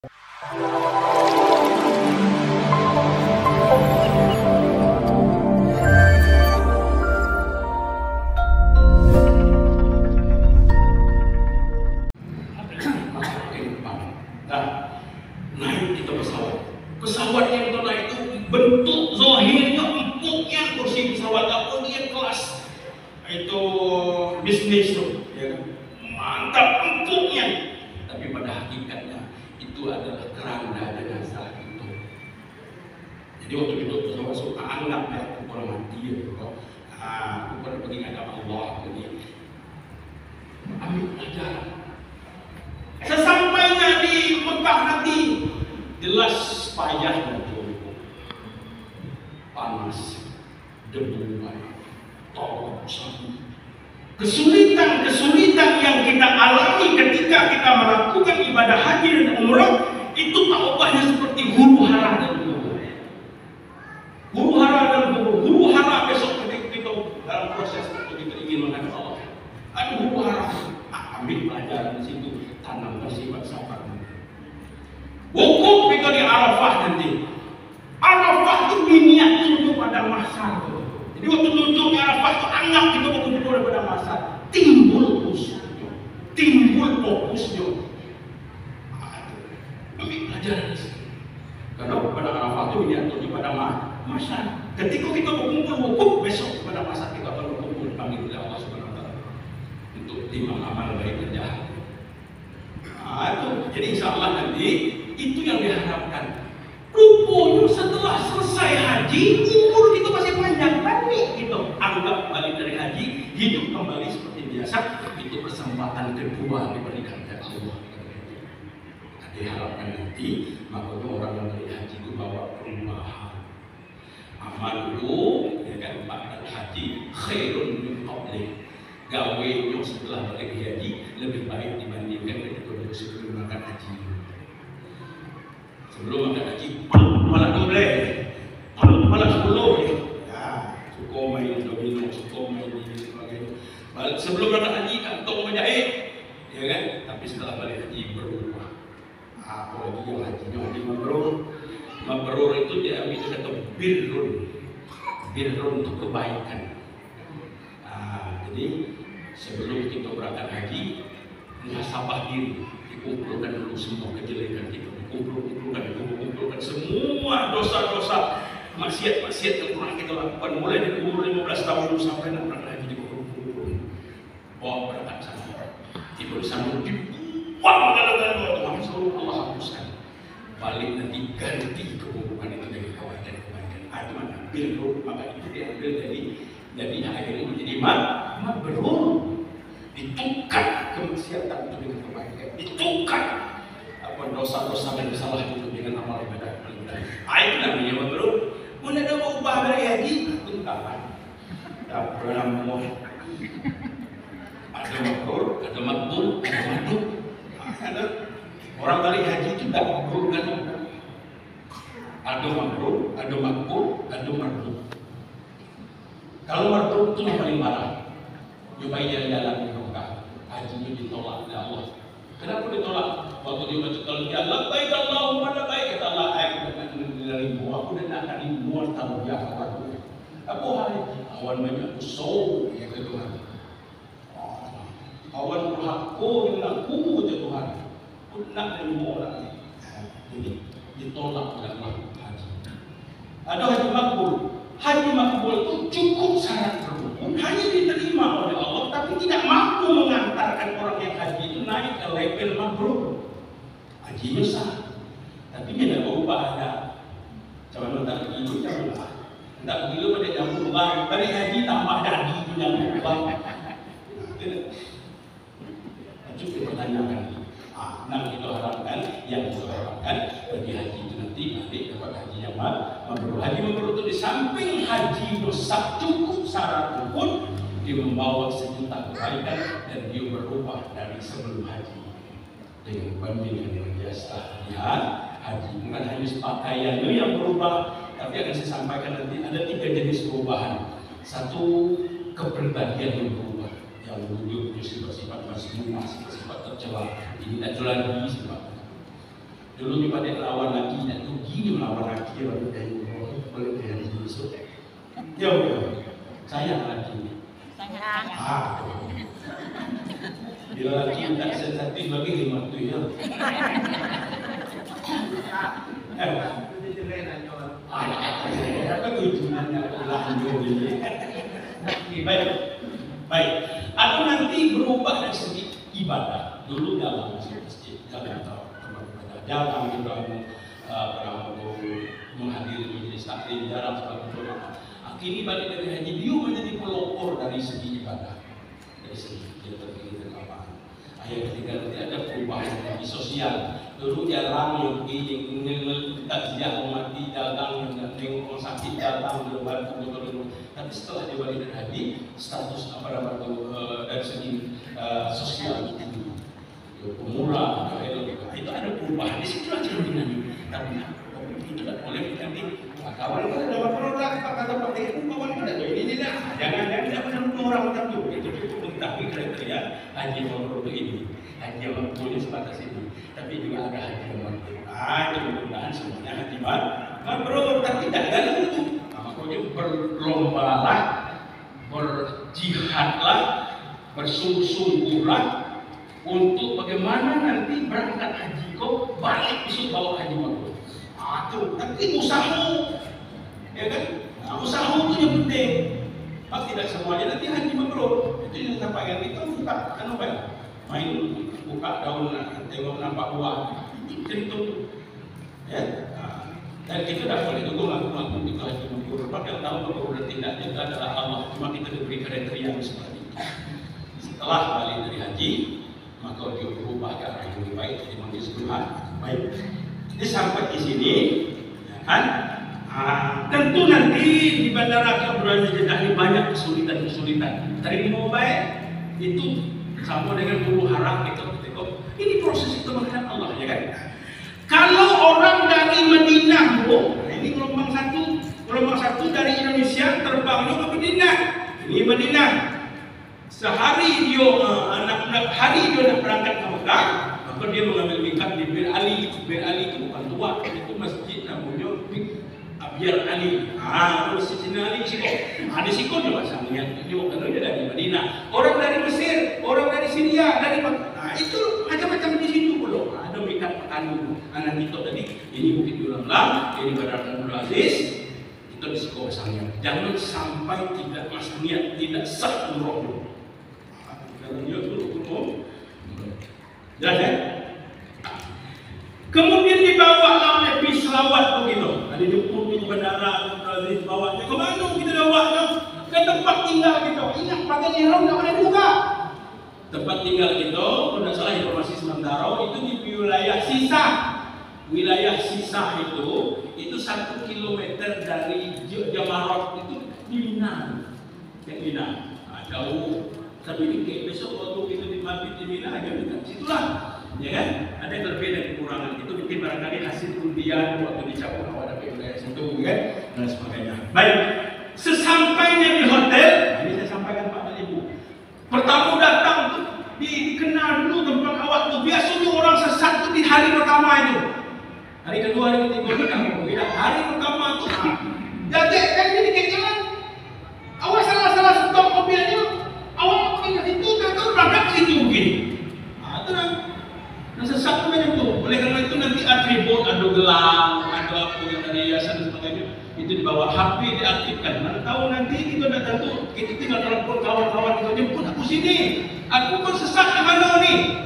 Naik kita pesawat. Pesawat yang kita naik itu bentuk zahirnya empuknya kursi pesawat, apa dia kelas itu bisnis tuh, ya kan? Mantap empuknya. Tapi pada hakikatnya itu adalah keranda jenazah itu. Jadi waktu kita pesawat suka anggap ya, aku pernah mati ya, aku pernah pergi ngadap Allah ini. Ambil pelajaran. Sesampainya di Mekah nanti, jelas payahnya tuh, panas, debu, tolong sapi, kesulitan yang kita alami ketika kita melakukan ibadah haji dan umrah itu tak ubahnya seperti huru hara dan kubur. Huru hara dan kubur. Huru hara besok ketika kita dalam proses itu kita ingin menghadap Allah. Ada huru hara, ambil pelajaran di situ. Tanam bersifat sabar. Wukuf kita di Arafah nanti. Arafah itu niat tujuh pada masa. Jadi waktu tujuh di Arafah itu anggap kita betul-betul daripada masa. Timbul fokusnya. Ambil pelajaran di sini. Karena pada Arafah itu niat tujuh pada masa. Ketika kita berkumpul wukuf besok pada masa kita akan berkumpul dipanggil oleh Allah Subhanahu Wa Taala untuk timang amal baik dan jahat. Jadi insya Allah nanti itu yang diharapkan. Rupanya setelah selesai haji, umur kita masih panjang, tapi gitu. Anggap balik dari haji, hidup kembali seperti biasa. Itu kesempatan kedua diberikan oleh Allah. Diharapkan nanti, makanya orang yang dari haji itu bawa perubahan. Amal dulu, ya kan, pada haji, khairun min qabli. Gawe setelah balik haji lebih baik dibandingkan ketika sebelum makan haji. Sebelum makan haji, malah 12, malah 10. Ya, cukup main domino, cukup main ini sebagainya. Sebelum makan haji kantong menjahit, ya kan? Tapi setelah balik haji berubah. Apalagi yang hajinya haji mabrur. Mabrur itu diambil kata birrun untuk kebaikan. Jadi sebelum kita berangkat haji, muhasabah diri, dikumpulkan dulu semua kejelekan kita, dikumpulkan semua dosa-dosa, maksiat-maksiat yang pernah kita lakukan mulai dari umur 15 tahun sampai nak berangkat haji dikumpul. Bawa berangkat sana, tiba di sana dibuang dengan Tuhan seluruh Allah hapuskan. Balik nanti ganti keburukan itu dengan kebaikan-kebaikan. Itu mana birrun, maka itu diambil jadi akhirnya menjadi mabrur. Ditukar kemaksiatan itu dengan kebaikan, ditukar apa dosa-dosa dan kesalahan itu dengan amal ibadah. Itu namanya mabrur. Mana ada mau ubah dari haji? Itu kapan? Tak pernah mau. Ada mabrur, ada makbul, ada maduk. Ada orang balik haji itu tak mabrur kan? Ada mabrur, ada makbul, ada maduk. Kalau mabrur itu yang paling parah. Jumpai jalan-jalan di Mekah, hajinya ditolak oleh Allah. Kenapa ditolak? Waktu dia baca talbiyah, labbaik Allahumma labbaik, kata Allah, aku dan akan dimuat talbiyah aku. Apa hal awan banyak usau ya Tuhan. Awan berhakku dengan aku ya Tuhan. Nak dan orang ini ditolak oleh Allah haji. Ada haji makbul. Haji makbul itu cukup syarat rukun, hanya diterima oleh Allah, tapi tidak mampu mengantarkan orang yang haji itu naik ke level mabrur. Hajinya sah, tapi dia tidak berubah ada. Jangan mentang begitu, janganlah. Tidak begitu pada jam berubah, pada haji tambah daging itu yang berubah. Itu dipertanyakan. Nah kita harapkan, yang kita harapkan bagi haji itu nanti dapat haji yang mabrur. Haji mabrur itu di samping haji dosa cukup syarat rukun, dia membawa sejuta kebaikan dan dia berubah dari sebelum haji dengan banding dengan biasa. Ya, haji bukan hanya pakaiannya yang berubah, tapi akan saya sampaikan nanti ada 3 jenis perubahan. Satu, kepribadian yang berubah, yang wujud sifat-sifat masing-masing, sifat tercela, ini tidak lagi sifat. Dulu ni pada lawan lagi, dan tu gini melawan lagi dia baru dari boleh dari Yusuf. Ya, sayang lagi. Sayang. Bila lagi tak sensitif lagi lima tu ya. Apa tujuannya lanjut ini? Baik, baik. Atau nanti berubah dari segi ibadah. Dulu dalam masjid, dalam tempat ibadah, dalam juga menghadiri majelis taklim, dalam sebab berdoa. Kini balik dari haji, dia menjadi pelopor dari segi ibadah, dari segi dia terpilih dari apa. Ayat ketiga nanti ada perubahan dari sosial. Dulu jarang yang ingin takziah mati dagang dan tengok sakit datang belum bantu betul. Tapi setelah dia balik dari haji, status apa dari segi sosial itu pemula, itu ada perubahan di situ aja dengan tapi itu tak boleh nanti kawan kita dapat produk kata pakai itu kawan kita ini jangan tidak menemukan orang tertentu itu cukup mengetahui kriteria haji mabrur ini haji yang boleh sebatas ini tapi juga ada haji yang mabrur mudah-mudahan semuanya haji mabrur tapi tidak dalam itu makanya berlombalah berjihadlah bersungguh-sungguhlah untuk bagaimana nanti berangkat haji kau balik besok bawa haji mabrur. Tapi usaha, ya kan? Usaha itu yang penting. Pak tidak semuanya nanti haji mabrur. Itu yang sampaikan kita buka, kan apa ya? Main buka daun, tengok nampak buah. Itu tentu, ya. Dan kita dah boleh tunggu lagu-lagu itu haji mabrur. Padahal tahu mabrur tidak itu adalah Allah. Cuma kita diberi kriteria seperti itu. Setelah balik dari haji, maka dia berubah ke arah yang lebih baik dipanggil Tuhan. Baik. Jadi sampai di sini, ya kan? Tentu nanti di bandara Abdurrahman Jeddah ini banyak kesulitan. Tadi mobile itu sama dengan huru hara kita. Ini proses itu menghadap Allah, ya kan? Kalau orang dari Madinah, ini gelombang satu dari Indonesia terbangnya ke Madinah. Ini Madinah. Sehari dia hari dia nak berangkat ke Mekah, maka dia mengambil mikat di Bir Ali. Bir Ali itu bukan tua, itu masjid namanya Bir Ali. Masjid Ali Siko. Di Siko juga sama yang dia bukan dari Madinah. Orang dari Mesir, orang dari Syria, dari itu macam-macam di situ pula. Ada mikat petani. Anak kita tadi ini Bukit Dulang, ini Bandar Abdul Aziz. Itu di Siko misalnya. Jangan sampai tidak masuk niat, tidak sah umroh. Jelas ya? Kemudian dibawa oleh bis selawat begitu. Ada jemput di bandara, bawanya kemana kita bawa? Ke tempat tinggal kita. Ingat pakai ihram tak boleh buka. Tempat tinggal kita, kalau tidak salah informasi sementara itu di wilayah Sisa. Wilayah Sisa itu 1 kilometer dari Jamarat itu di Mina. Yang Mina. Jauh. Tapi ini besok waktu itu di mabit di Mina aja dekat situlah, ya kan? Ada kelebihan dan kekurangan itu mungkin barangkali hasil undian waktu dicabut awal dari wilayah situ, kan? Dan sebagainya. Baik, sesampainya di hotel, ini saya sampaikan Pak dan Ibu. Pertama datang tuh dikenal dulu tempat awak tuh. Biasanya orang sesat tuh di hari pertama itu. Hari kedua, hari ketiga tidak. Hari pertama tuh, jadi kan jadi kejalan. Awak salah stop mobilnya. Awak pergi ke situ, terus berangkat ke situ begini. Tenang. Nah sesat macam itu. Oleh karena itu nanti atribut, ada gelang, ada apa yang dari yayasan dan sebagainya, itu dibawa HP diaktifkan. Mana tahu nanti kita dah tentu, kita tinggal telepon kawan-kawan kita jemput aku sini. Aku kan sesat ke mana ni?